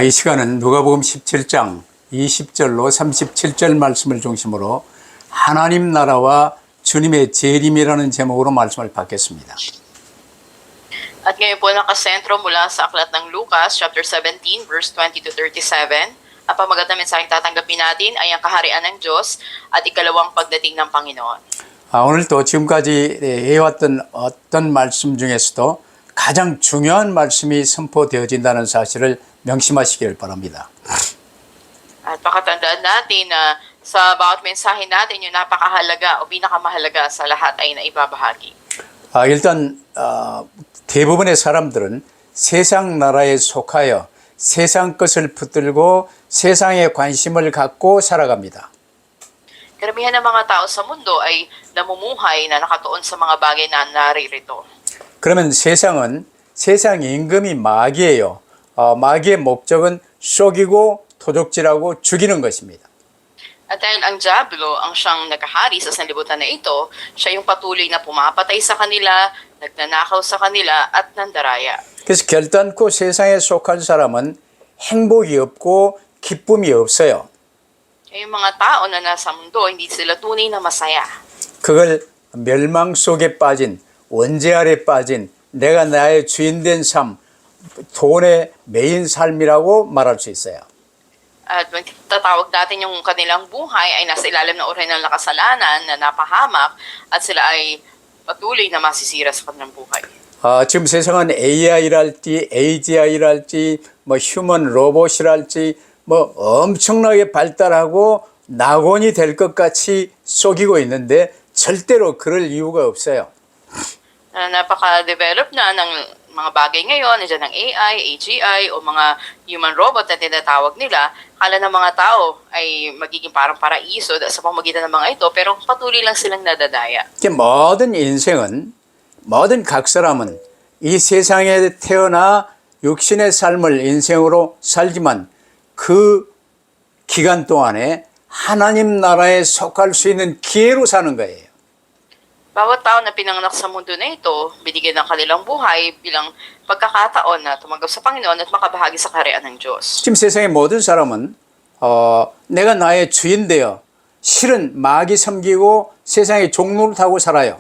이 시간은 누가복음 17장 20절로 37절 말씀을 중심으로 하나님 나라와 주님의 재림이라는 제목으로 말씀을 받겠습니다. At ngayon po nakasentro mula sa aklat ng Lucas, chapter 17, verse 20 to 37. Ang pamagat na mensaheng tatanggapin natin ay ang kaharian ng Diyos at ikalawang pagdating ng Panginoon. 오늘도 지금까지 해왔던 어떤 말씀 중에서도 가장 중요한 말씀이 선포되어진다는 사실을 명심하시기를 바랍니다. At pakatandaan natin na sa bawat mensahe natin yung napakahalaga o pinakamahalaga sa lahat ay naibabahagi. 일단 대부분의 사람들은 세상 나라에 속하여 세상 것을 붙들고 세상에 관심을 갖고 살아갑니다. Karamihan ng mga tao sa mundo ay namumuhay na nakatuon sa mga bagay na naririto. 그러면 세상은 세상 임금이 마귀예요. 마귀의 목적은 속이고 도적질하고 죽이는 것입니다. At dahil ang Diablo ang siyang nakahari sa sanlibutan na ito, siya yung patuloy na pumapatay sa kanila, nagnanakaw sa kanila at nandaraya. 그래서 결단코 세상에 속한 사람은 행복이 없고 기쁨이 없어요. Yung mga tao na nasa mundo, hindi sila tunay na masaya. 그걸 멸망 속에 빠진 원죄 아래 빠진 내가 나의 주인된 삶, 돈의 메인 삶이라고 말할 수 있어요. At tatawag natin yung kanilang buhay ay nasa ilalim ng oray ng nakasalanan na napahamak at sila ay patuloy na masisira sa kanilang buhay. 지금 세상은 AI랄지 AGI랄지 휴먼 로봇이랄지 엄청나게 발달하고 낙원이 될 것 같이 속이고 있는데 절대로 그럴 이유가 없어요. Napaka-develop na ng mga bagay ngayon, nandiyan ng AI, AGI o mga human robot na tinatawag nila. Akala ng mga tao ay magiging parang paraiso sa pamamagitan ng mga ito, pero patuloy lang silang nadadaya. 모든 인생은 모든 각 사람은 이 세상에 태어나 육신의 삶을 인생으로 살지만 그 기간 동안에 하나님 나라에 속할 수 있는 기회로 사는 거예요. Bawat tao na pinanganak sa mundo na ito, binigyan ng kanilang buhay bilang pagkakataon na tumanggap sa Panginoon at makabahagi sa kaharian ng Diyos. 지금 세상의 모든 사람은 내가 나의 주인 되어 실은 마귀 섬기고 세상의 종로를 타고 살아요.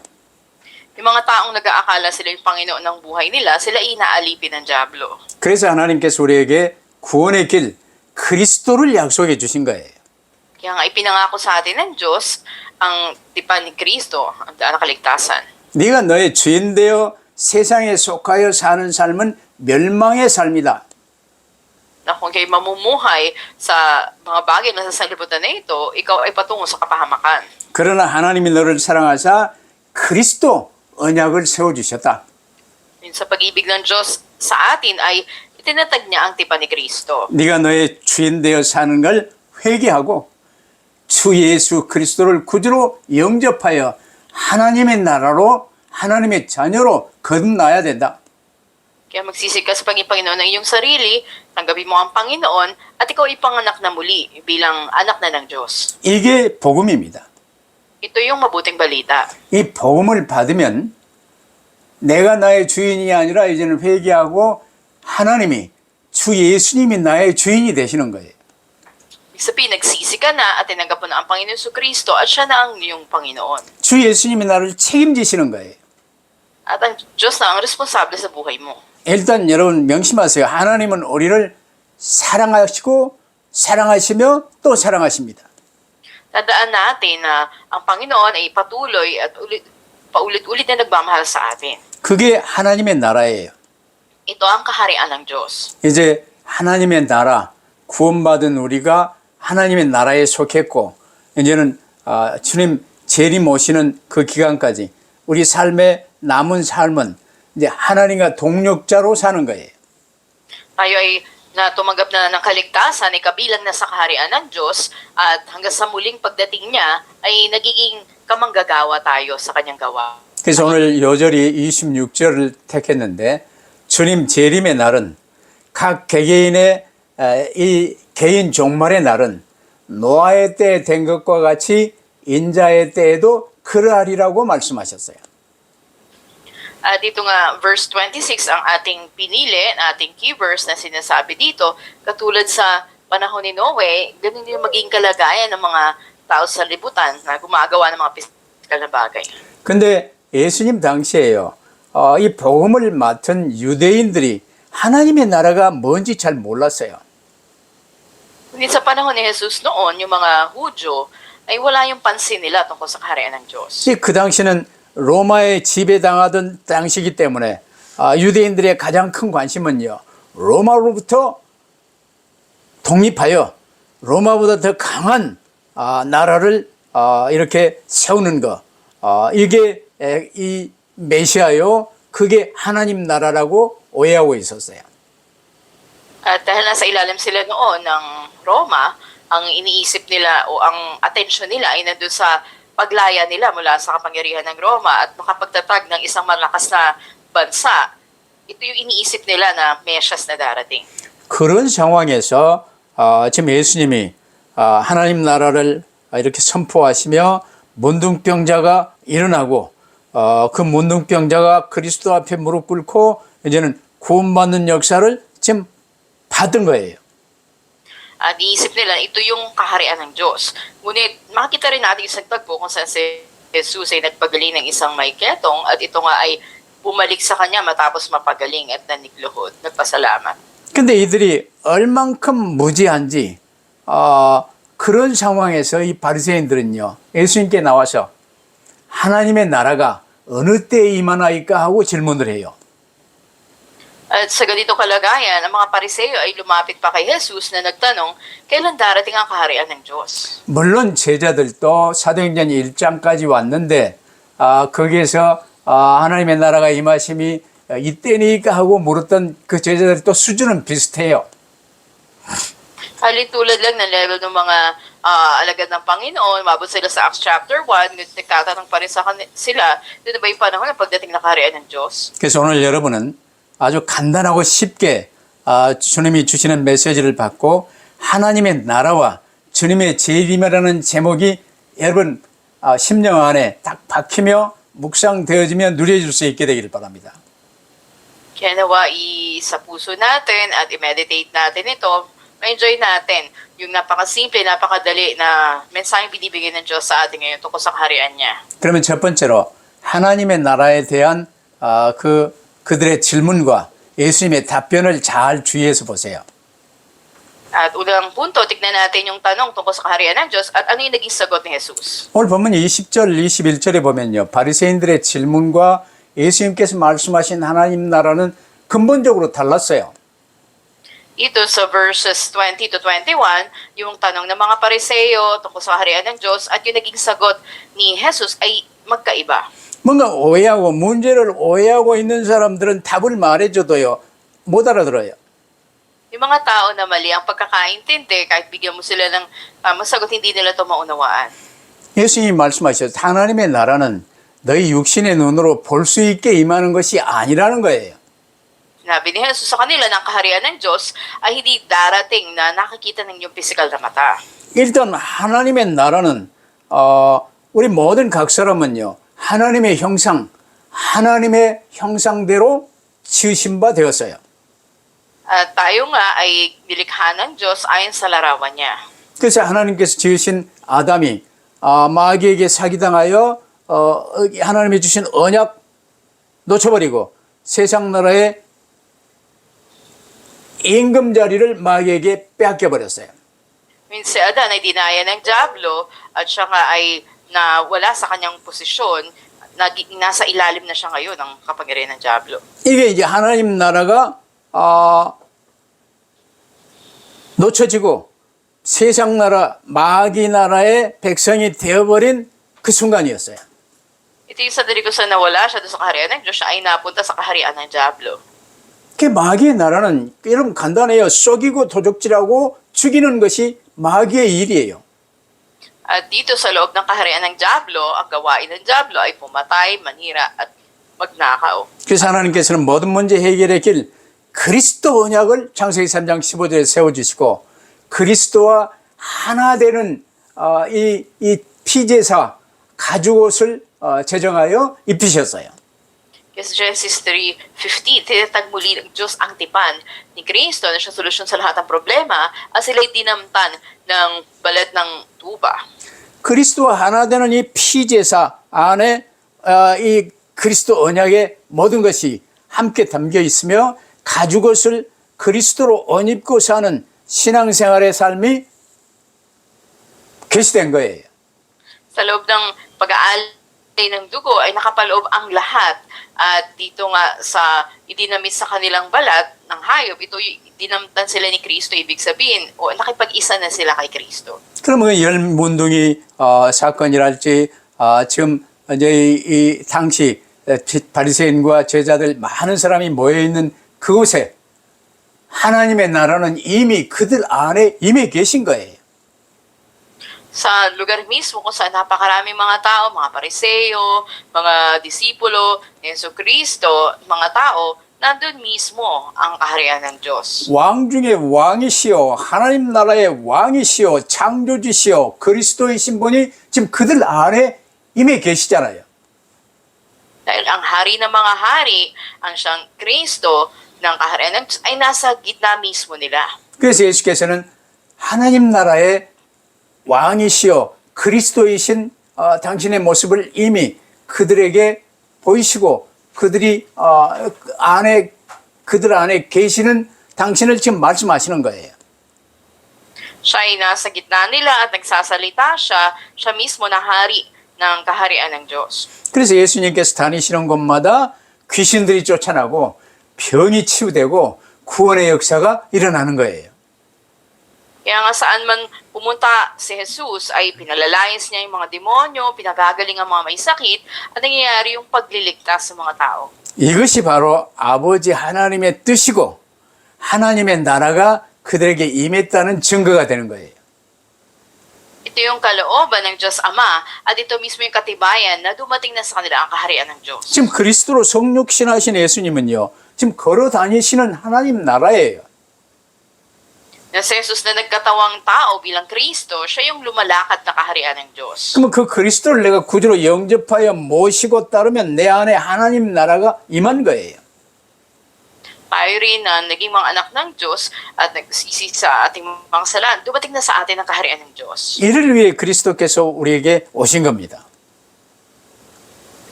Yung mga taong nag-aakala sila yung Panginoon ng buhay nila, sila inaalipin ng Diablo. 그래서 하나님께서 우리에게 구원의 길, 그리스도를 약속해 주신 거예요. Kaya nga ipinangako sa atin ng Diyos ang tipan ni Kristo, ang daan ng kaligtasan. 네가 너의 주인 되어 세상에 속하여 사는 삶은 멸망의 삶이다. Na kung kayo mamumuhay sa mga bagay na sa sanlibutan na ito, ikaw ay patungo sa kapahamakan. 그러나 하나님이 너를 사랑하사 그리스도 언약을 세워주셨다. Sa pag-ibig ng Diyos sa atin ay itinatag niya ang tipan ni Kristo. 네가 너의 주인 되어 사는 걸 회개하고 주 예수 그리스도를 구주로 영접하여 하나님의 나라로 하나님의 자녀로 거듭나야 된다. Kaya magsisig ka sa pagiging Panginoon ng iyong sarili, tanggapin mo ang Panginoon, at ikaw ipanganak na muli bilang anak na ng Diyos. 이게 복음입니다. Ito yung mabuting balita. 이 복음을 받으면 내가 나의 주인이 아니라 이제는 회개하고 하나님이 주 예수님이 나의 주인이 되시는 거예요. Ibig sabihin, nagsisi ka na at tinanggap mo na ang Panginoon sa Kristo at siya na ang iyong Panginoon. 주 예수님이 나를 책임지시는 거예요. At ang Diyos na ang responsable sa buhay mo. 일단 여러분 명심하세요. 하나님은 우리를 사랑하시고 사랑하시며 또 사랑하십니다. Tandaan natin na ang Panginoon ay patuloy at paulit-ulit na nagmamahal sa atin. 그게 하나님의 나라예요. Ito ang kaharian ng Diyos. 이제 하나님의 나라, 구원받은 우리가 하나님의 나라에 속했고 이제는 주님 재림 오시는 그 기간까지 우리 삶의 남은 삶은 이제 하나님과 동력자로 사는 거예요. Tayo ay na tumanggap na ng kaligtasan ay kabilang na sa kaharian ng Diyos at hanggang sa muling pagdating niya ay nagiging kamanggagawa tayo sa kanyang gawa. 그래서 오늘 요절이 26절을 택했는데 주님 재림의 날은 각 개개인의 이 개인 종말의 날은 노아의 때 된 것과 같이 인자의 때에도 그러하리라고 말씀하셨어요. Dito nga, verse 26 ang ating pinili, ang ating key verse na sinasabi dito, katulad sa panahon ni Noe, ganun yung maging kalagayan ng mga tao sa libutan na gumagawa ng mga pisikal na bagay. 근데 예수님 당시에요. 이 복음을 맡은 유대인들이 하나님의 나라가 뭔지 잘 몰랐어요. Ngunit sa panahon ni Jesus noon, yung mga Hudyo, ay wala yung pansin nila tungkol sa kaharian ng Diyos. 그 당시는 로마에 지배당하던 당시이기 때문에 유대인들의 가장 큰 관심은요. 로마로부터 독립하여 로마보다 더 강한 나라를 이렇게 세우는 것. 이게 이 메시아요. 그게 하나님 나라라고 오해하고 있었어요. At dahil nasa ilalim sila noon ng Roma, ang iniisip nila o ang atensyon nila ay nandun sa paglaya nila mula sa kapangyarihan ng Roma at makapagtatag ng isang malakas na bansa. Ito yung iniisip nila na mesyas na darating. 그런 상황에서 지금 예수님이 하나님 나라를 이렇게 선포하시며 문둥병자가 일어나고 그 문둥병자가 그리스도 앞에 무릎 꿇고 이제는 구원받는 역사를 지금 받은 거예요. At iisip nila, ito yung kaharian ng Diyos. Ngunit makikita rin natin sa tagpo kung saan si Jesus ay nagpagaling ng isang may ketong at ito nga ay bumalik sa kanya matapos mapagaling at nanigluhod. Nagpasalamat. 근데 이들이 얼만큼 무지한지 그런 상황에서 이 바리새인들은요. 예수님께 나와서 하나님의 나라가 어느 때에 임하나이까 하고 질문을 해요. At sa ganitong kalagayan, ang mga Pariseo ay lumapit pa kay Jesus na nagtanong, kailan darating ang kaharian ng Diyos? 물론 제자들도 사도행전 1장까지 왔는데 거기에서 하나님의 나라가 임하심이 이때니까 하고 물었던 그 제자들도 수준은 비슷해요. Halintulad lang ng level ng mga alagad ng Panginoon, mabot sila sa Acts chapter 1, nagtatanong pa rin sila, dito ba yung panahon ng pagdating na kaharian ng Diyos? 그래서 오늘 여러분은 아주 간단하고 쉽게 주님이 주시는 메시지를 받고 하나님의 나라와 주님의 재림이라는 제목이 여러분 심령 안에 딱 박히며 묵상되어지며 누려질 수 있게 되기를 바랍니다. Kaya nawa sa puso natin at i-meditate natin ito, ma-enjoy natin yung napakasimple, napakadali na mensaheng binibigay ng Diyos sa atin ngayon tungkol sa kaharian niya. 그러면 첫 번째로 하나님의 나라에 대한 그들의 질문과 예수님의 답변을 잘 주의해서 보세요. At unang punto, tignan natin yung tanong tungkol sa kaharian ng Diyos at ano yung naging sagot ni Jesus. 오늘 본문 20절, 21절에 보면요. 바리새인들의 질문과 예수님께서 말씀하신 하나님 나라는 근본적으로 달랐어요. Ito sa verses 20 to 21, yung tanong ng mga Pariseo tungkol sa kaharian ng Diyos at yung naging sagot ni Jesus ay magkaiba. 뭔가 오해하고 문제를 오해하고 있는 사람들은 답을 말해줘도요. 못 알아들어요. Yung mga tao na mali ang pagkakaintindi, kahit bigyan mo sila ng masagot, hindi nila ito maunawaan. 예수님이 말씀하셨어요. 하나님의 나라는 너희 육신의 눈으로 볼 수 있게 임하는 것이 아니라는 거예요. Sinabi ni Jesus sa kanila ng kaharian ng Diyos ay hindi darating na nakikita ng iyong physical na mata. 일단 하나님의 나라는 우리 모든 각 사람은요. 하나님의 형상, 하나님의 형상대로 지으신 바 되었어요. At tayo nga ay nilikha ng Diyos ayon sa larawan niya. 그래서 하나님께서 지으신 아담이 마귀에게 사기당하여 하나님이 주신 언약 놓쳐버리고 세상 나라의 임금 자리를 마귀에게 빼앗겨버렸어요. Si Adan ay dinaya ng Diablo at siya nga ay nawala sa kanyang posisyon, nasa ilalim na siya ngayon ng kapangyarihan ng Diablo. 이게 이제 하나님 나라가 놓쳐지고 세상 나라, 마귀 나라의 백성이 되어버린 그 순간이었어요. Ito yung sandali ko sa nawala siya doon sa kaharian ng Diyos, siya ay napunta sa kaharian ng Diablo. 그 마귀의 나라는 여러분 간단해요. 썩이고 도적질하고 죽이는 것이 마귀의 일이에요. At dito sa loob ng kaharian ng Diablo, ang gawain ng Diablo ay pumatay, manira at magnakaw. 그래서 하나님께서는 모든 문제 해결의 길 그리스도 언약을 창세기 3장 15절에 세워주시고 그리스도와 하나 되는 이 피제사 가죽옷을 제정하여 입히셨어요. Kaya sa Genesis 3:15, tinatag muli ng Diyos ang tipan ni Kristo na siya solusyon sa lahat ng problema at sila'y dinamtan ng balat ng tuba. 그리스도와 하나 되는 이 피제사 안에 이 그리스도 언약의 모든 것이 함께 담겨 있으며 가죽옷을 그리스도로 옷 입고 사는 신앙생활의 삶이 계시된 거예요. Sa loob ng pag-aalay ng dugo ay nakapaloob ang lahat. At dito nga sa idinamit sa kanilang balat ng hayop, ito dinamtan sila ni Kristo. Ibig sabihin, nakipag-isa na sila kay Kristo. 그러면 열문둥이 사건이랄지 지금 이제 이 당시 바리새인과 제자들 많은 사람이 모여 있는 그곳에 하나님의 나라는 이미 그들 안에 임해 계신 거예요. Sa lugar mismo kung saan napakaraming mga tao, mga pariseo, mga disipulo, ni Jesucristo, mga tao, nandun mismo ang kaharian ng Diyos. 왕 중에 왕이시여 하나님 나라의 왕이시여 창조주시여 그리스도이신 분이 지금 그들 안에 임해 계시잖아요. Dahil ang hari ng mga hari, ang siyang Kristo ng kaharian ng Diyos, ay nasa gitna mismo nila. 그래서 예수께서는 하나님 나라의 왕이시여 그리스도이신 당신의 모습을 이미 그들에게 보이시고 그들 안에 계시는 당신을 지금 말씀하시는 거예요. Siya ay nasa gitna nila at nagsasalita siya mismo na hari ng kaharian ng Diyos. 그래서 예수님께서 다니시는 곳마다 귀신들이 쫓아나고 병이 치유되고 구원의 역사가 일어나는 거예요. Kaya nga saan man pumunta si Jesus ay pinalalayas niya yung mga demonyo, pinagagaling ang mga may sakit, at nangyayari yung pagliligtas sa mga tao. 이것이 바로 아버지 하나님의 뜻이고 하나님의 나라가 그들에게 임했다는 증거가 되는 거예요. Ito yung kalooban ng Diyos Ama at ito mismo yung katibayan na dumating na sa kanila ang kaharian ng Diyos. 지금 그리스도로 성육신하신 예수님은요. 지금 걸어 다니시는 하나님 나라예요. Na si Jesus na nagkatawang tao bilang Kristo, siya yung lumalakad na kaharian ng Diyos. 그러면 그 그리스도를 내가 구주로 영접하여 모시고 따르면 내 안에 하나님 나라가 임한 거예요. Tayo rin na naging mga anak ng Diyos at nagsisi sa ating mga kasalanan, dumating na sa atin ang kaharian ng Diyos. 이를 위해 그리스도께서 우리에게 오신 겁니다.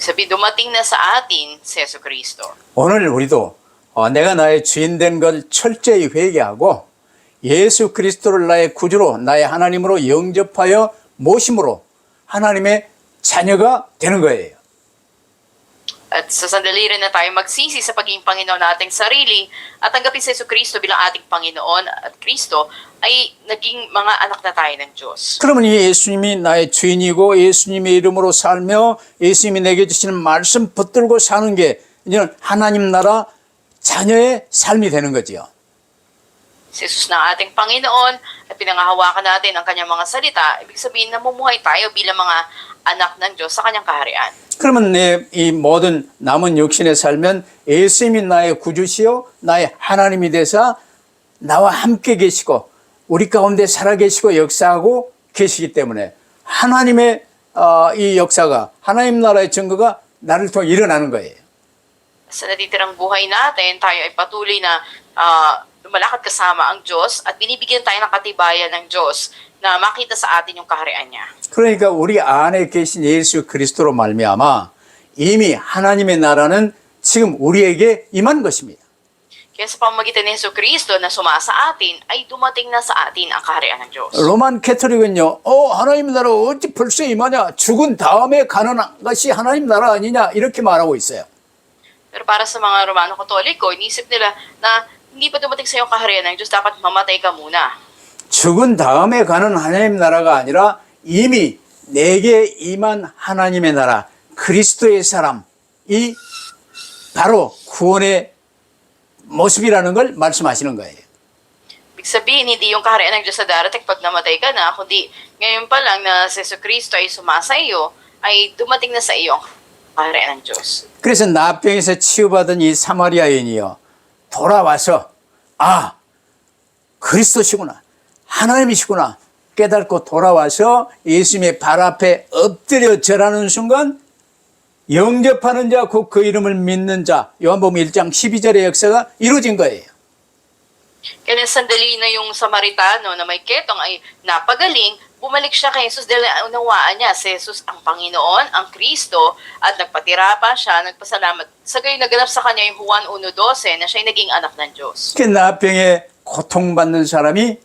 Sabi, dumating na sa atin si Jesucristo. 오늘 우리도 내가 나의 주인 된 걸 철저히 회개하고 예수 그리스도를 나의 구주로 나의 하나님으로 영접하여 모심으로 하나님의 자녀가 되는 거예요. At sa sandali rin na tayo magsisi sa pagiging Panginoon nating sarili at tanggapin si Jesucristo bilang ating Panginoon at Kristo ay naging mga anak na tayo ng Diyos. 그러면 이 예수님이 나의 주인이고 예수님의 이름으로 살며 예수님이 내게 주시는 말씀 붙들고 사는 게 이제 하나님 나라 자녀의 삶이 되는 거지요. Si Jesus na ating Panginoon at pinangahawakan natin ang kanyang mga salita, ibig sabihin namumuhay tayo bilang mga anak ng Diyos sa kanyang kaharian. 그러면 내 이 모든 남은 육신에 살면 예수님이 나의 구주시요 나의 하나님이 되사 나와 함께 계시고 우리 가운데 살아계시고 역사하고 계시기 때문에 하나님의 이 역사가 하나님 나라의 증거가 나를 통해 일어나는 거예요. Sa natitirang buhay natin, tayo ay patuloy na lumalakad kasama ang Diyos at binibigyan tayo ng katibayan ng Diyos na makita sa atin yung kaharian niya. 그러니까 우리 안에 계신 예수 그리스도로 말미암아 이미 하나님의 나라는 지금 우리에게 임한 것입니다. Kaya sa pamamagitan ni Jesucristo na sumasa atin, ay dumating na sa atin ang kaharian ng Diyos. 로만 캐토릭은요, 하나님 나라 어찌 벌써 임하냐? 죽은 다음에 가는 것이 하나님 나라 아니냐? 이렇게 말하고 있어요. Pero para sa mga Romano Katoliko, inisip nila na hindi pa dumating sa iyong kaharian ng Diyos, dapat mamatay ka muna. 죽은 다음에 가는 하나님 나라가 아니라 이미 내게 임한 하나님의 나라, 그리스도의 사람, 이 바로 구원의 모습이라는 걸 말씀하시는 거예요. Ibig sabihin, hindi yung kaharian ng Diyos sa darating pag namatay ka na, kundi ngayon pa lang na si Jesucristo ay sumasa iyo, ay dumating na sa iyo ang kaharian ng Diyos. 그래서 나병에서 치유받은 이 사마리아 여인이요, 돌아와서 그리스도시구나, 하나님이시구나 깨닫고 돌아와서 예수님의 발 앞에 엎드려 절하는 순간 영접하는 자, 곧 그 이름을 믿는 자, 요한복음 1장 12절의 역사가 이루어진 거예요. Kaya sandali na yung Samaritano na may ketong ay napagaling, bumalik siya kay Jesus dahil unawaan niya si Jesus ang Panginoon, ang Kristo, at nagpatira pa siya, nagpasalamat. Sa gayon naganap sa kanya yung Juan 1:12 na siya'y naging anak ng Diyos. 그 나병에 고통받는 사람이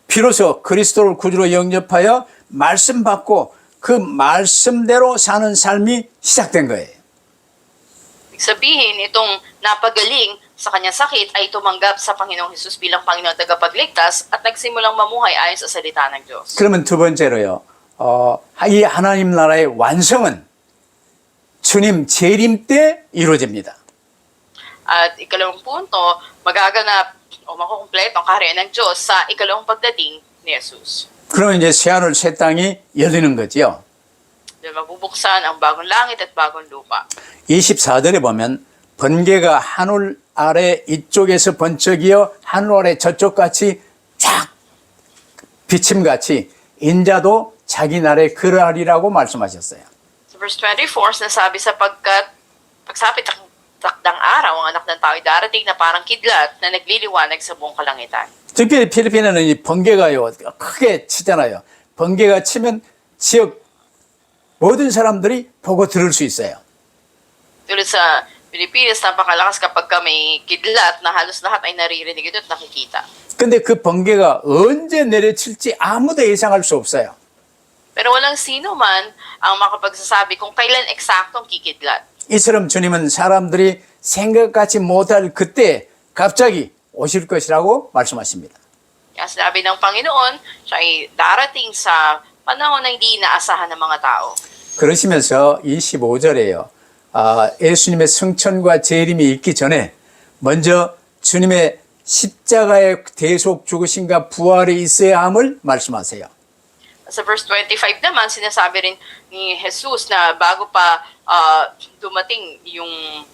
비로소 그리스도를 구주로 영접하여 말씀 받고 그 말씀대로 사는 삶이 시작된 거예요. Ibig sabihin, itong napagaling sa kanyang sakit ay tumanggap sa Panginoong Jesus bilang Panginoon at tagapagligtas at nagsimulang mamuhay ayon sa salita ng Diyos. 그러면 두 번째로요. 이 하나님 나라의 완성은 주님 재림 때 이루어집니다. At ikalawang punto, magaganap o makukumpleto ang kaharian ng Diyos sa ikalawang pagdating ni Jesus. 그러면 이제 새하늘 새 땅이 열리는 거죠. Dahil mabubuksan ang bagong langit at bagong lupa. 24절에 보면 번개가 하늘 아래 이쪽에서 번쩍이어 하늘 아래 저쪽같이 쫙 비침같이 인자도 자기 나라에 그러하리라고 말씀하셨어요. Sa verse 24, sinasabi pagsapit ng takdang araw, ang anak ng tao ay darating na parang kidlat na nagliliwanag sa buong kalangitan. 특히 필리핀에는 이 번개가요 크게 치잖아요. 번개가 치면 지역 모든 사람들이 보고 들을 수 있어요. Tulad sa Pilipinas, napakalakas kapag may kidlat na halos lahat ay naririnig ito at nakikita. 근데 그 번개가 언제 내려칠지 아무도 예상할 수 없어요. Pero walang sino man ang makapagsasabi kung kailan eksaktong kikidlat. 이처럼 주님은 사람들이 생각하지 못할 그때 갑자기 오실 것이라고 말씀하십니다. Kaya sinabi ng Panginoon, siya ay darating sa panahon na hindi inaasahan ng mga tao. 그러시면서 25절에요. 예수님의 승천과 재림이 있기 전에 먼저 주님의 십자가의 대속 죽으심과 부활이 있어야 함을 말씀하세요. Sa verse 25 naman, sinasabi rin ni Jesus na bago pa dumating yung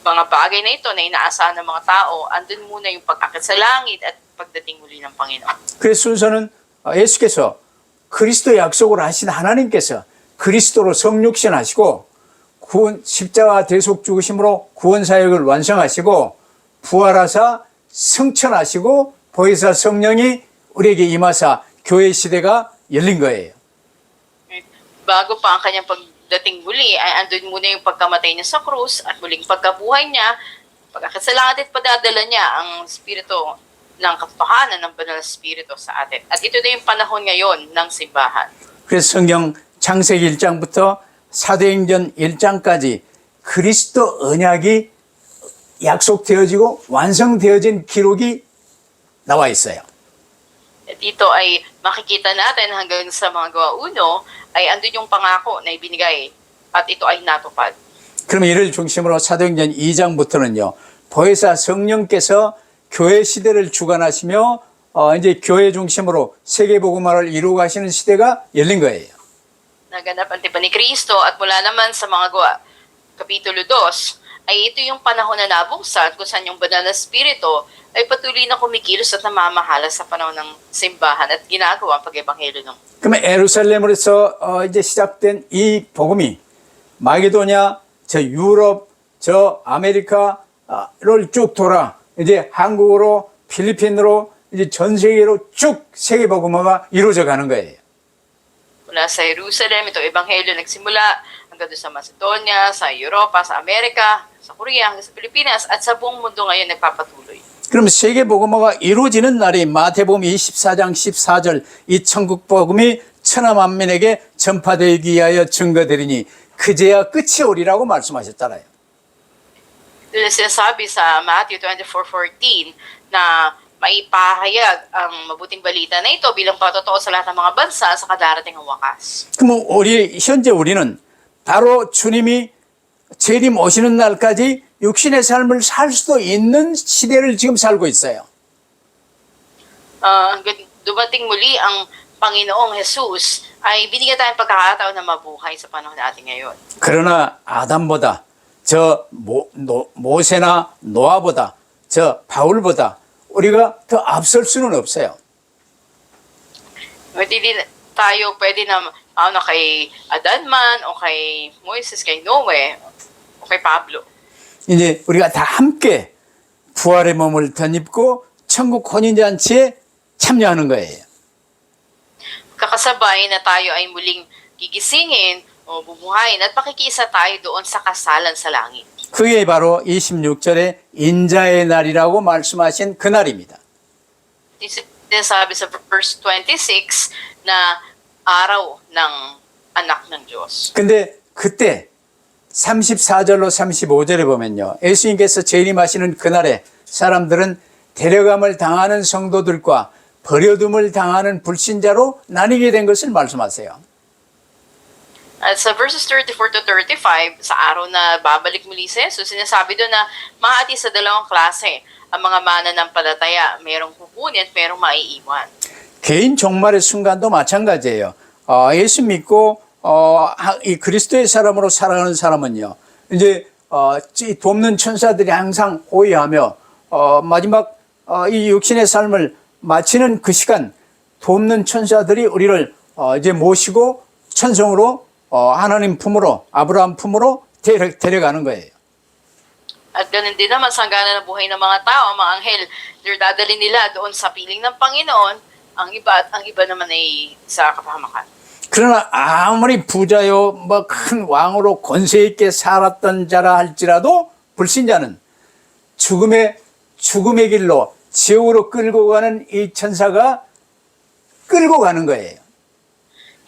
mga bagay na ito na inaasahan ng mga tao, andun muna yung pag-akit sa langit at pagdating muli ng Panginoon. 그래서 순서는 예수께서 그리스도 약속을 하신 하나님께서 그리스도로 성육신하시고 십자가 대속 죽으심으로 구원사역을 완성하시고 부활하사 승천하시고 보혜사 성령이 우리에게 임하사 교회 시대가 열린 거예요. Bago pa ang kanyang pagdating muli, ay andun muna yung pagkamatay niya sa krus at muling pagkabuhay niya, pag-akit sa langit at padadala niya ang Espiritu ng katotohanan ng Banal na Espiritu sa atin. At ito na yung panahon ngayon ng simbahan. 그래서 성경 창세기 1장부터 사도행전 1장까지 그리스도 언약이 약속되어지고 완성되어진 기록이 나와 있어요. At ito ay makikita natin hanggang sa mga gawa uno ay andun yung pangako na ibinigay at ito ay natupad. 그러면 이를 중심으로 사도행전 2장부터는요. 보혜사 성령께서 교회 시대를 주관하시며 이제 교회 중심으로 세계복음화를 이루고 가시는 시대가 열린 거예요. Naganap ang tipan ni Kristo at mula naman sa mga gawa, Kapitulo 2, ay ito yung panahon na nabuksan kung saan yung Banal na Espiritu ay patuloy na kumikilos at namamahala sa panahon ng simbahan at ginagawa ang pag-ebanghelyo ng. 그러면 예루살렘으로서 이제 시작된 이 복음이 마게도냐, 저 유럽, 저 아메리카를 쭉 돌아 이제 한국으로 필리핀으로 이제 전 세계로 쭉 세계복음화가 이루어져 가는 거예요. Mula sa Jerusalem, ito ebanghelyo nagsimula hanggang sa Macedonia, sa Europa, sa Amerika, sa Korea, hanggang sa Pilipinas, at sa buong mundo ngayon nagpapatuloy. 그럼 세계복음화가 이루어지는 날이 마태복음 24장 14절 이 천국복음이 천하만민에게 전파되기 위하여 증거되리니 그제야 끝이 오리라고 말씀하셨잖아요. Doon sinasabi sa Matthew 24:14 na maipahayag ang mabuting balita na ito bilang patotoo sa lahat ng mga bansa sa kadarating ang wakas. 그럼 현재 우리는 바로 주님이 재림 오시는 날까지 육신의 삶을 살 수도 있는 시대를 지금 살고 있어요. Hanggang dumating muli ang Panginoong Jesus ay binigyan tayong pagkakataon na mabuhay sa panahon natin ngayon. 그러나 아담보다 저 모세나 노아보다 저 바울보다 우리가 더 앞설 수는 없어요. Hindi tayo pwede na na kay Adan man, o kay Moises, kay Noe, o kay Pablo. 이제 우리가 다 함께 부활의 몸을 덧입고 천국 혼인잔치에 참여하는 거예요. Kakasabay na tayo ay muling gigisingin o bumuhayin at pakikiisa tayo doon sa kasalan sa langit. 그게 바로 26절에 인자의 날이라고 말씀하신 그 날입니다. Sinasabi sa verse 26 na araw ng anak ng Diyos. 근데 그때 34절로 35절에 보면요. 예수님께서 재림하시는 그날에 사람들은 데려감을 당하는 성도들과 버려둠을 당하는 불신자로 나뉘게 된 것을 말씀하세요. At sa verses 34 to 35, sa araw na babalik muli si Jesus, sinasabi doon na mahati sa dalawang klase ang mga mananampalataya. Merong kukunin at merong maiiwan. 개인 종말의 순간도 마찬가지예요. 예수 믿고 이 그리스도의 사람으로 살아가는 사람은요. 이제 돕는 천사들이 항상 호위하며 마지막 이 육신의 삶을 마치는 그 시간 돕는 천사들이 우리를 이제 모시고 천성으로 하나님 품으로 아브라함 품으로 데려가는 거예요. At ganun din naman sa hangganan ng buhay ng mga tao, ang mga anghel, dadalhin nila doon sa piling ng Panginoon, ang iba naman ay sa kapahamakan. 그러나 아무리 부자요 뭐 큰 왕으로 권세 있게 살았던 자라 할지라도 불신자는 죽음의 길로 지옥으로 끌고 가는 이 천사가 끌고 가는 거예요.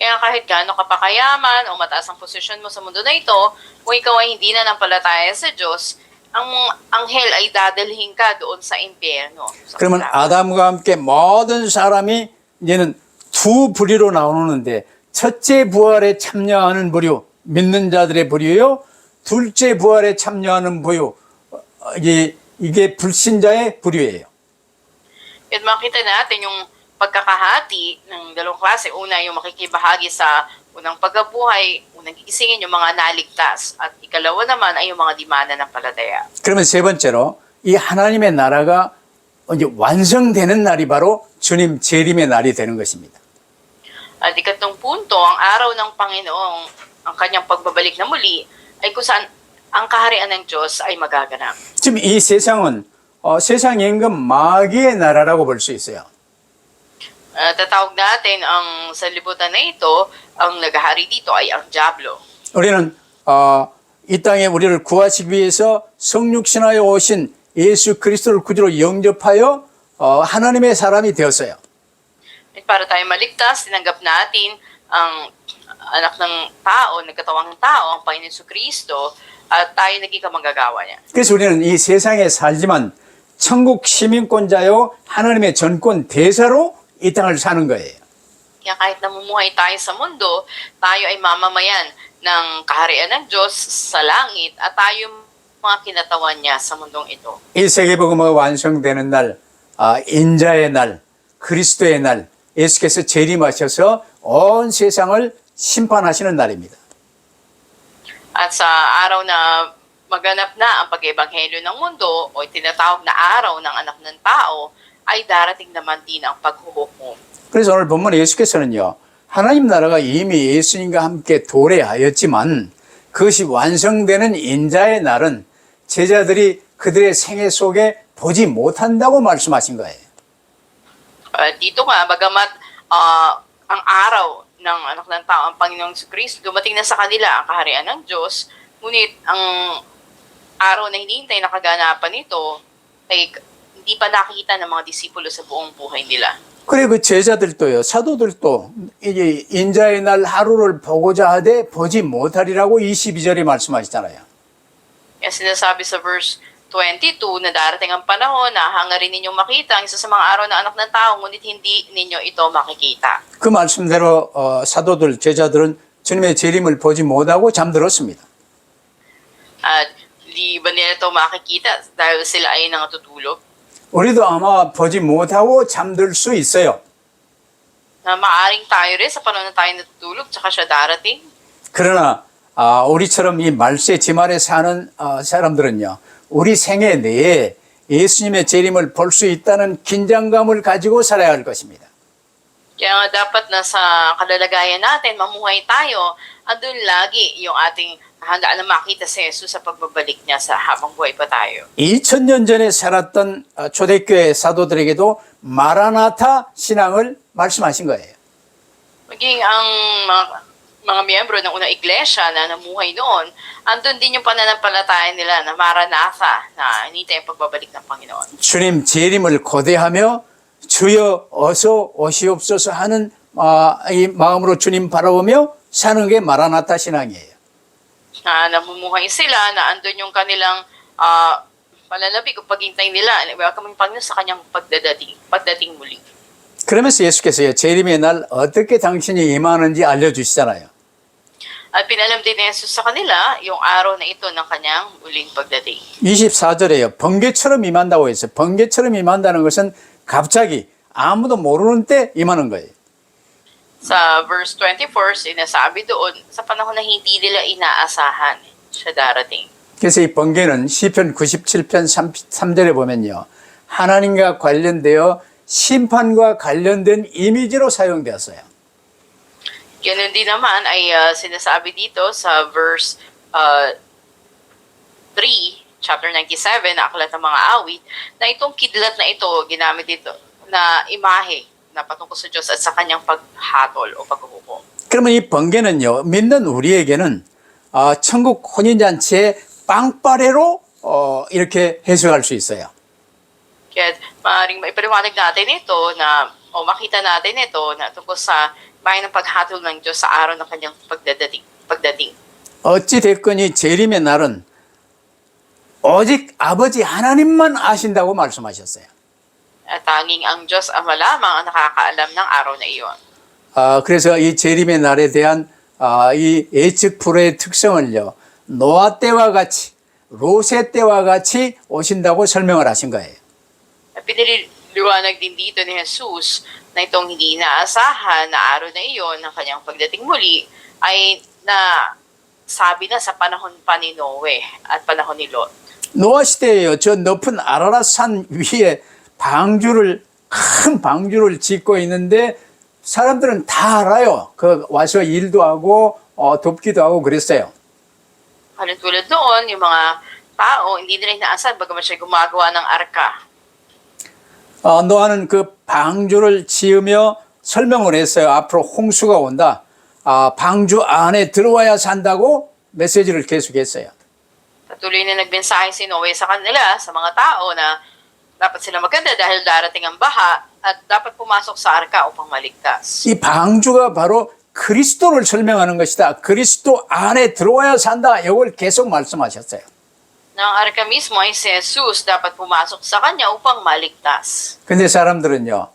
Kaya kahit gaano ka pa kayaman o mataas ang posisyon mo sa mundo na ito, kung ikaw ay hindi na nampalataya sa Diyos, ang anghel ay dadalhin ka doon sa impyerno. 그러면 아담과 함께 모든 사람이 이제는 두 부류로 나오는데 첫째 부활에 참여하는 부류, 믿는 자들의 부류요. 둘째 부활에 참여하는 부류, 이게 불신자의 부류예요. At makita natin yung pagkakahati ng dalawang klase. Una, yung makikibahagi sa unang pagkabuhay, unang gigisingin yung mga naligtas. At ikalawa naman ay yung mga di mananampalataya. 그러면 세 번째로 이 하나님의 나라가 이제 완성되는 날이 바로 주님 재림의 날이 되는 것입니다. At ikatlong punto, ang araw ng Panginoong, ang kanyang pagbabalik na muli, ay kung saan ang kaharian ng Diyos ay magaganap. 지금 이 세상은 세상 임금 마귀의 나라라고 볼 수 있어요. Tatawag natin ang sa libutan na ito, ang naghahari dito ay ang Diablo. 우리는 이 땅에 우리를 구하시기 위해서 성육신하여 오신 예수 그리스도를 구주로 영접하여 하나님의 사람이 되었어요. At para tayo maligtas, tinanggap natin ang anak ng tao, nagkatawang tao, ang Panginoon Jesucristo, at tayo naging kamanggagawa niya. 그래서 우리는 이 세상에 살지만 천국 시민권자요 하나님의 전권 대사로 이 땅을 사는 거예요. Kaya kahit namumuhay tayo sa mundo, tayo ay mamamayan ng kaharian ng Diyos sa langit at tayo mga kinatawan niya sa mundong ito. 이 세계복음이 완성되는 날, 인자의 날, 그리스도의 날, 예수께서 재림하셔서 온 세상을 심판하시는 날입니다. At sa araw na maganap na ang pag-ebanghelyo ng mundo o tinatawag na araw ng anak ng tao, ay darating naman din ang paghuhukom. 그래서 오늘 본문에 예수께서는요, 하나님 나라가 이미 예수님과 함께 도래하였지만 그것이 완성되는 인자의 날은 제자들이 그들의 생애 속에 보지 못한다고 말씀하신 거예요. Dito nga, bagamat ang araw ng anak ng tao, ang Panginoong Jesucristo, dumating na sa kanila ang kaharian ng Diyos, ngunit ang araw na hinihintay na kaganapan nito ay hindi pa nakikita ng mga disipulo sa buong buhay nila. 그래 그 제자들도요, 사도들도 이제 인자의 날 하루를 보고자 하되 보지 못하리라고 22절에 말씀하시잖아요. Kaya sinasabi sa verse 22 na darating ang panahon na hangarin ninyong makita ang isa sa mga araw ng anak ng tao, ngunit hindi ninyo ito makikita. 그 말씀대로 사도들, 제자들은 주님의 재림을 보지 못하고 잠들었습니다. At di ba nila ito makikita dahil sila ay nangatutulog? 우리도 아마 보지 못하고 잠들 수 있어요. Na maaring tayo rin sa panahon na tayo natutulog, tsaka siya darating. 그러나 우리처럼 이 말세 지말에 사는 사람들은요, 우리 생애 내에 예수님의 재림을 볼 수 있다는 긴장감을 가지고 살아야 할 것입니다. Kaya nga dapat nasa kalalagayan natin, mamuhay tayo, andun lagi yung ating handa na makita si Jesus sa pagbabalik niya sa habang buhay pa tayo. 2000년 전에 살았던 초대교회 사도들에게도 마라나타 신앙을 말씀하신 거예요. Maging ang mga miyembro ng unang iglesia na namuhay noon, andun din yung pananampalataya nila na Maranatha, na hinintay ang pagbabalik ng Panginoon. 주님 재림을 고대하며 주여 어서 오시옵소서 하는 이 마음으로 주님 바라보며 사는 게 마라나타 신앙이에요. Na namumuhay sila, na andun yung kanilang pananabik o paghintay nila. Welcome yung Panginoon sa kanyang pagdating muli. 그러면서 예수께서요, 재림의 날 어떻게 당신이 임하는지 알려주시잖아요. At pinalam din ni Jesus sa kanila yung araw na ito ng kanyang muling pagdating. 24절에요. 번개처럼 임한다고 했어요. 번개처럼 임한다는 것은 갑자기 아무도 모르는 때 임하는 거예요. Sa verse 24, sinasabi doon, sa panahon na hindi nila inaasahan siya darating. 그래서 이 번개는 시편 97편 3절에 보면요, 하나님과 관련되어 심판과 관련된 이미지로 사용되었어요. Ganun din naman ay sinasabi dito sa verse 3, chapter 97, na aklat ng mga awit, na itong kidlat na ito, ginamit dito na imahe na patungkol sa Diyos at sa kanyang paghatol o paghuhukom. 그러면 이 번개는요, 믿는 우리에게는 천국 혼인잔치의 빵빠레로 이렇게 해석할 수 있어요. Kaya maaaring maipaliwanag natin ito na, o makita natin ito na tungkol sa bayan ng paghatol ng Diyos sa araw ng kanyang pagdating. 어찌 됐거니 재림의 날은 오직 아버지 하나님만 아신다고 말씀하셨어요. At tanging ang Diyos ang malamang ang nakakaalam ng araw na iyon. 그래서 이 재림의 날에 대한 이 예측 불허의 특성을요, 노아 때와 같이, 롯의 때와 같이 오신다고 설명을 하신 거예요. At piniliwanag din dito ni Jesus na itong hindi inaasahan na araw na iyon ng kanyang pagdating muli ay na sabi na sa panahon pa ni Noe at panahon ni Lot. 노아 시대에요, 저 높은 아라랏 산 위에 큰 방주를 짓고 있는데 사람들은 다 알아요. 와서 일도 하고 돕기도 하고 그랬어요. Tulad doon, yung mga tao, hindi nila inaasahan bagaman siya gumagawa ng arka. 노아는 그 방주를 지으며 설명을 했어요. 앞으로 홍수가 온다. 방주 안에 들어와야 산다고 메시지를 계속했어요. Patuloy na nagmensahe si Noe sa kanila, sa mga tao, na dapat sila maganda dahil darating ang baha at dapat pumasok sa arka upang maligtas. 이 방주가 바로 그리스도를 설명하는 것이다. 그리스도 안에 들어와야 산다. 이걸 계속 말씀하셨어요. Ang arka mismo ay si Jesus, dapat pumasok sa kanya upang maligtas. 근데 사람들은요,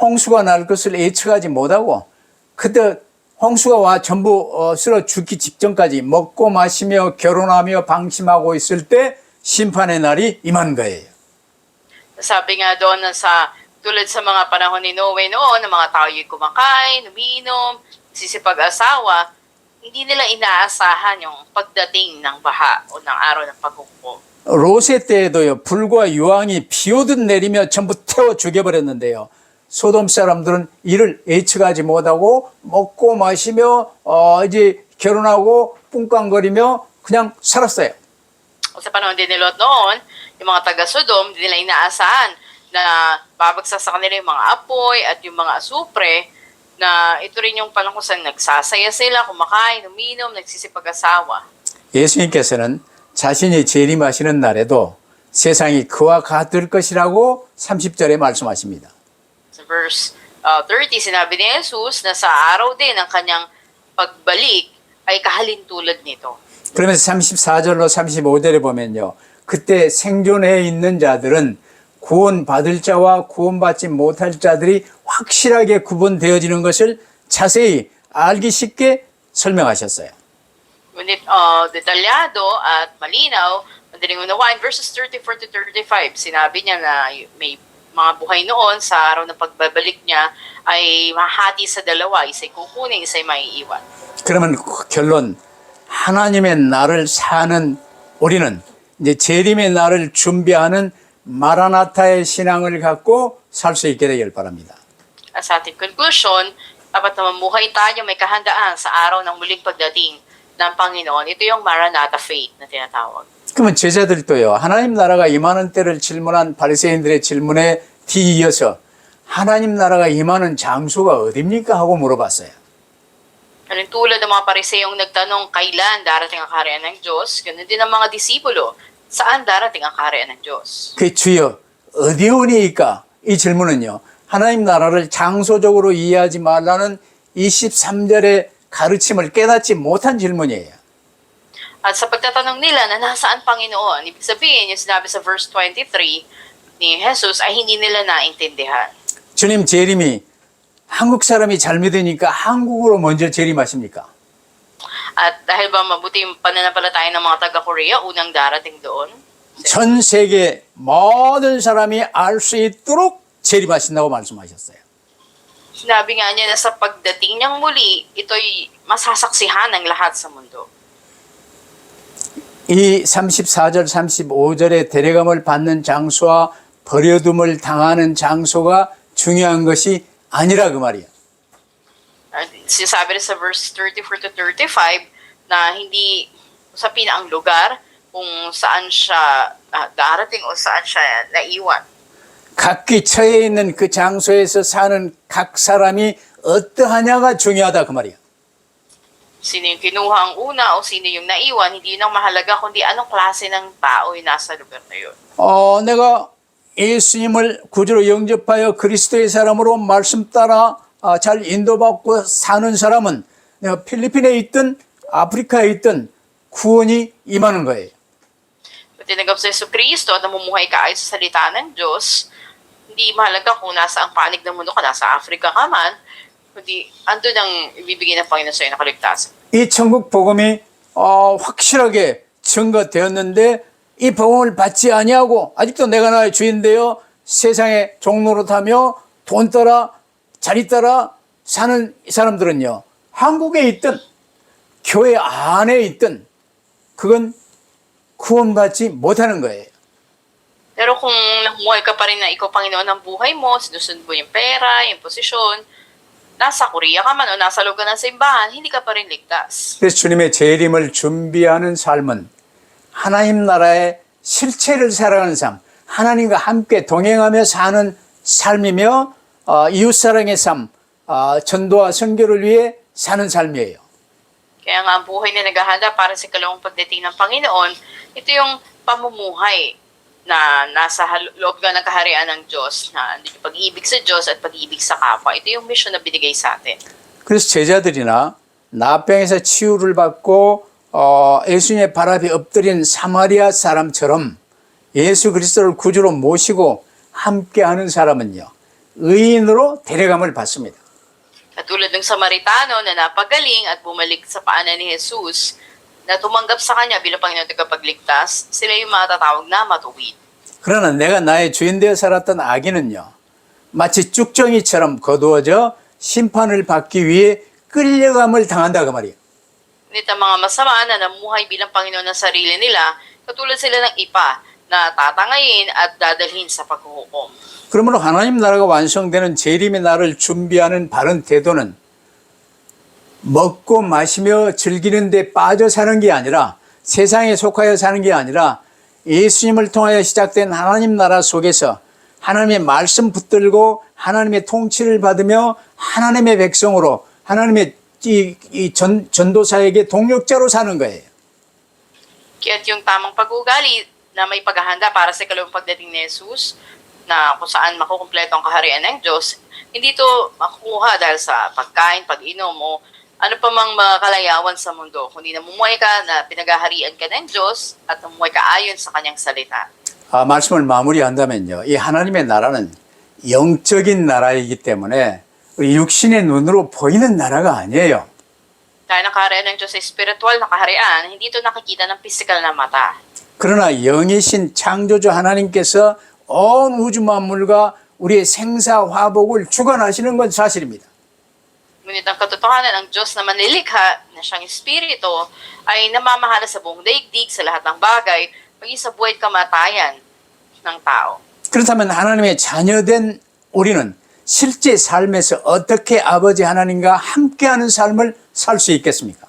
홍수가 날 것을 예측하지 못하고 그때 홍수가 와 전부 쓸어 죽기 직전까지 먹고 마시며 결혼하며 방심하고 있을 때 심판의 날이 임한 거예요. Sabi nga doon na tulad sa mga panahon ni Noe noon, ng mga tao'y kumakain, umiinom, sisipag-asawa, hindi nila inaasahan yung pagdating ng baha o ng araw ng paghukom. 롯의 때에도요, 불과 유황이 비오듯 내리며 전부 태워 죽여버렸는데요. 소돔 사람들은 이를 예측하지 못하고 먹고 마시며 이제 결혼하고 뿡깡거리며 그냥 살았어요. Sa panahon din ni Lot noon, yung mga taga-Sodom, hindi nila inaasahan na babagsak sa kanila yung mga apoy at yung mga asupre, na ito rin yung panahon kung saan nagsasaya sila, kumakain, uminom, nagsisipag-asawa. 예수님께서는 자신이 재림하시는 날에도 세상이 그와 같을 것이라고 30절에 말씀하십니다. Sa verse 30, sinabi ni Jesus na sa araw din ng kanyang pagbalik ay kahalintulad nito. 그러면서 34절로 35절에 보면요, 그때 생존해 있는 자들은 구원받을 자와 구원받지 못할 자들이 확실하게 구분되어지는 것을 자세히 알기 쉽게 설명하셨어요. Ngunit detalyado at malinaw, madaling unawain, verses 34 to 35, sinabi niya na may mga buhay noon sa araw ng pagbabalik niya ay mahati sa dalawa, isa'y kukunin, isa'y maiiwan. 그러면 결론, 하나님의 나를 사는 우리는 이제 재림의 날을 준비하는 마라나타의 신앙을 갖고 살 수 있게 되길 바랍니다. At sa ating conclusion, dapat na mamuhay tayo may kahandaan sa araw ng muling pagdating ng Panginoon. Ito yung Maranatha faith na tinatawag. 그러면 제자들도요, 하나님 나라가 임하는 때를 질문한 바리새인들의 질문에 뒤이어서 하나님 나라가 임하는 장소가 어딥니까? 하고 물어봤어요. Ano tulad ng mga pariseyong nagtanong kailan darating ang kaharian ng Diyos, ganun din ang mga disipulo, saan darating ang kaharian ng Diyos? 그 주여 어디 오니까? 이 질문은요, 하나님 나라를 장소적으로 이해하지 말라는 23절의 가르침을 깨닫지 못한 질문이에요. At sa pagtatanong nila na nasaan Panginoon, ibig sabihin yung sinabi sa verse 23 ni Jesus ay hindi nila naintindihan. 주님 재림이 한국 사람이 잘 믿으니까 한국으로 먼저 재림하십니까? At dahil ba mabuti yung pananampalataya ng mga taga-Korea, unang darating doon? 전 세계 모든 사람이 알 수 있도록 재림하신다고 말씀하셨어요. Sinabi nga niya na sa pagdating niyang muli, ito'y masasaksihan ng lahat sa mundo. 이 34절, 35절의 데려감을 받는 장소와 버려둠을 당하는 장소가 중요한 것이 아니라 그 말이야. Sinasabi rin sa verse 34 to 35 na hindi usapin ang lugar kung saan siya darating o saan siya naiwan. 각기 처해 있는 그 장소에서 사는 각 사람이 어떠하냐가 중요하다 그 말이야. Sino yung kinuha ang una o sino yung naiwan, hindi yun ang mahalaga kundi anong klase ng tao yung nasa lugar na yun. 내가 예수님을 구주로 영접하여 그리스도의 사람으로 말씀 따라 잘 인도받고 사는 사람은 내가 필리핀에 있든 아프리카에 있든 구원이 임하는 거예요. Kung tinanggap sa Yesu Cristo at namumuhay ka ayon sa salita ng Diyos, hindi mahalaga kung nasa ang panig ng mundo ka, nasa Africa ka man, kundi andun ang ibibigay ng Panginoon sa iyo na kaligtasan. 이 천국 복음이 확실하게 증거되었는데 이 복음을 받지 아니하고 아직도 내가 나의 주인되어 세상의 종로로 타며 돈 따라 자리 따라 사는 사람들은요, 한국에 있든 교회 안에 있든 그건 구원받지 못하는 거예요. Pero kung namuhay ka pa rin na ikaw Panginoon ng buhay mo, sinusunod mo yung pera, yung posisyon, nasa Korea ka man o nasa lugar ng simbahan, hindi ka pa rin ligtas. 그래서 주님의 재림을 준비하는 삶은 하나님 나라의 실체를 살아가는 삶, 하나님과 함께 동행하며 사는 삶이며 이웃사랑의 삶, 전도와 선교를 위해 사는 삶이에요. Kaya nga ang buhay na naghahanda para sa ikalawang pagdating ng Panginoon, ito yung pamumuhay na nasa loob ka ng kaharian ng Diyos, na pag-ibig sa Diyos at pag-ibig sa kapwa. Ito yung mission na binigay sa atin. 그래서 제자들이나 나병에서 치유를 받고 예수님의 발 앞에 엎드린 사마리아 사람처럼 예수 그리스도를 구주로 모시고 함께하는 사람은요, 의인으로 데려감을 받습니다. Katulad ng Samaritano na napagaling at bumalik sa paanan ni Jesus, na tumanggap sa Kanya bilang Panginoon tagapagligtas, sila yung matatawag na matuwid. 그러나 내가 나의 주인 되어 살았던 악인은요, 마치 쭉정이처럼 거두어져 심판을 받기 위해 끌려감을 당한다 그 말이에요. Ngunit ang mga masama na namuhay bilang Panginoon ng sarili nila, katulad sila ng ipa na tatangayin at dadalhin sa paghuhukom. 그러므로 하나님 나라가 완성되는 재림의 날을 준비하는 바른 태도는 먹고 마시며 즐기는 데 빠져 사는 게 아니라, 세상에 속하여 사는 게 아니라 예수님을 통하여 시작된 하나님 나라 속에서 하나님의 말씀 붙들고 하나님의 통치를 받으며 하나님의 백성으로 하나님의 전도사에게 동력자로 사는 거예요. Kaya't yung tamang pag-ugali na may paghahanda para sa ikalawang pagdating ni Jesus, na kung saan makukumpleto ang kaharian ng Diyos, hindi ito makukuha dahil sa pagkain, pag-inom, o ano pa mang mga kalayawan sa mundo. Kundi namumuhay ka na pinaghaharian ka ng Diyos at namumuhay ka ayon sa Kanyang salita. 말씀을 마무리한다면요, 이 하나님의 나라는 영적인 나라이기 때문에 우리 육신의 눈으로 보이는 나라가 아니에요. Dahil ang kaharian ng Diyos ay spiritual na kaharian, hindi ito nakikita ng physical na mata. 그러나 영이신 창조주 하나님께서 온 우주 만물과 우리의 생사화복을 주관하시는 건 사실입니다. Ngunit ang katotohanan, ang Diyos na manilikha, na siyang Espiritu, ay namamahala sa buong daigdig, sa lahat ng bagay, maging sa buhay at kamatayan ng tao. 그렇다면 하나님의 자녀된 우리는 실제 삶에서 어떻게 아버지 하나님과 함께하는 삶을 살 수 있겠습니까?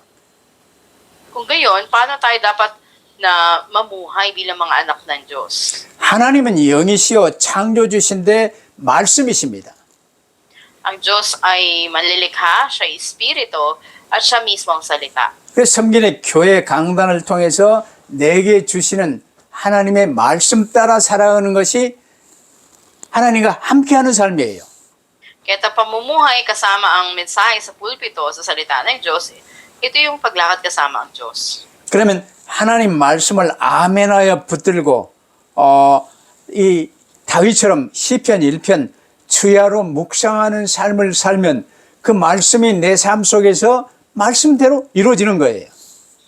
Kung gayon, paano tayo dapat na mamuhay bilang mga anak ng Diyos? 하나님은 영이시요 창조주신데 말씀이십니다. Ang Diyos ay manlilikha, siya ay espiritu, at siya mismo ang salita. 그래서 성경의 교회 강단을 통해서 내게 주시는 하나님의 말씀 따라 살아가는 것이 하나님과 함께하는 삶이에요. Kaya ang pamumuhay kasama ang mensahe sa pulpito sa salita ng Diyos, ito yung paglakad kasama ang Diyos. 그러면 하나님 말씀을 아멘하여 붙들고 이 다윗처럼 시편 1편 주야로 묵상하는 삶을 살면 그 말씀이 내 삶 속에서 말씀대로 이루어지는 거예요.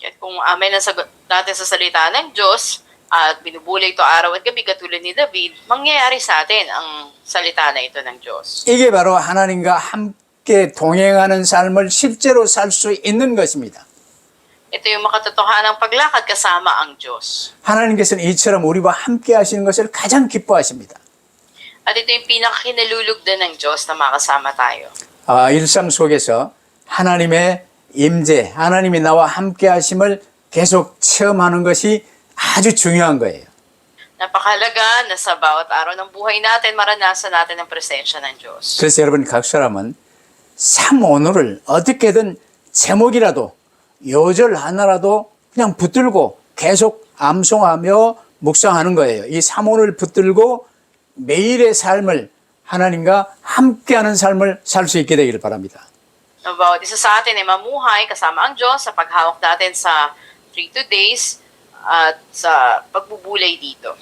Kaya kung amen na sagot natin sa salita ng Diyos at binubulay ito araw at gabi katulad ni David, mangyayari sa atin ang salita na ito ng Diyos. 이게 바로 하나님과 함께 동행하는 삶을 실제로 살 수 있는 것입니다. Ito yung makatotohanang paglakad kasama ang Diyos. 하나님께서는 이처럼 우리와 함께 하시는 것을 가장 기뻐하십니다. At ito yung pinakakinalulugdan ng Diyos na makasama tayo. 일상 속에서 하나님의 임재, 하나님이 나와 함께 하심을 계속 체험하는 것이 아주 중요한 거예요. Napakahalaga na sa bawat araw ng buhay natin, maranasan natin ang presensya ng Diyos. 그래서 여러분 각 사람은 삶 오늘을 어떻게든 제목이라도 요절 하나라도 그냥 붙들고 계속 암송하며 묵상하는 거예요. 이 삼오를 붙들고 매일의 삶을 하나님과 함께하는 삶을 살 수 있게 되기를 바랍니다. Ang bawat isa sa atin ay mamuhay kasama ang Diyos sa paghawak natin sa 3 days at sa pagbubulay dito.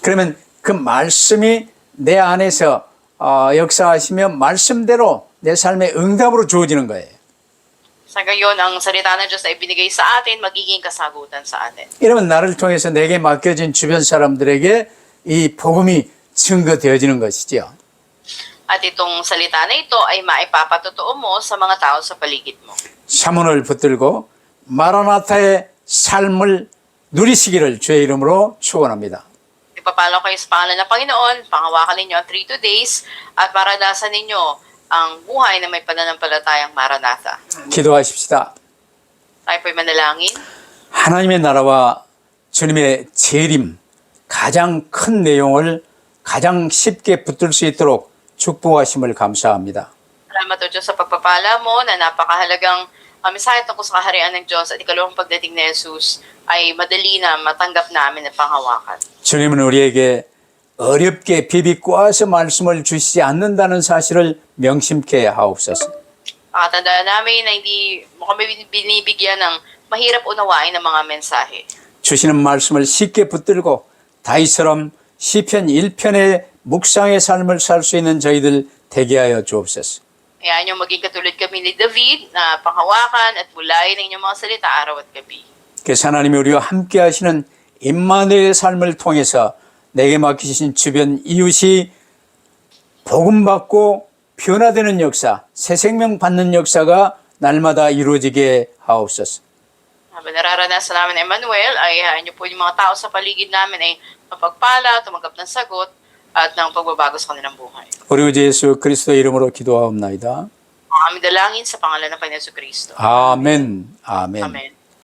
그러면 그 말씀이 내 안에서 역사하시면 말씀대로 내 삶의 응답으로 주어지는 거예요. Sa gayon, ang salita ng Diyos na ibinigay sa atin, magiging kasagutan sa atin. 이러면 나를 통해서 내게 맡겨진 주변 사람들에게 이 복음이 증거되어지는 것이죠. At itong salita na ito ay maipapatotoo mo sa mga tao sa paligid mo. 사문을 붙들고 마라나타의 삶을 누리시기를 주의 이름으로 축원합니다. Ipapalo kayo sa pangalan ng Panginoon, panghawakan ninyo ang 3 days at maranasan ninyo ang buhay na may pananampalatayang Maranatha. 기도하십시다. Tayo po'y manalangin. 하나님의 나라와 주님의 재림, 가장 큰 내용을 가장 쉽게 붙들 수 있도록 축복하심을 감사합니다. Salamat o Diyos sa pagpapala mo na napakahalagang mensahe tungkol sa kaharian ng Diyos at ikalawang pagdating ni Jesus ay madali na matanggap namin at panghawakan. 주님은 우리에게 어렵게 비비꼬아서 말씀을 주시지 않는다는 사실을 명심케 하옵소서. Pakatandaan namin na hindi mo kami binibigyan ng mahirap unawain ng mga mensahe. 주시는 말씀을 쉽게 붙들고 다윗처럼 시편 1편의 묵상의 삶을 살 수 있는 저희들 되게 하여 주옵소서. Kaya nyo maging katulad kami ni David na panghawakan at bulayin ng inyong mga salita araw at gabi. 그래서 하나님이 우리와 함께 하시는 임마누엘의 삶을 통해서 내게 맡기신 주변 이웃이 복음받고 변화되는 역사, 새 생명 받는 역사가 날마다 이루어지게 하옵소서. Habang nararanasan namin Emmanuel, ay hayaan nyo po yung mga tao sa paligid namin ay mapagpala, tumanggap ng sagot, at ng pagbabago sa kanilang buhay. 우리 주 예수 그리스도의 이름으로 기도하옵나이다. Ang aming dalangin sa pangalan ng Panginoon Kristo. 아멘. 아멘. Amen.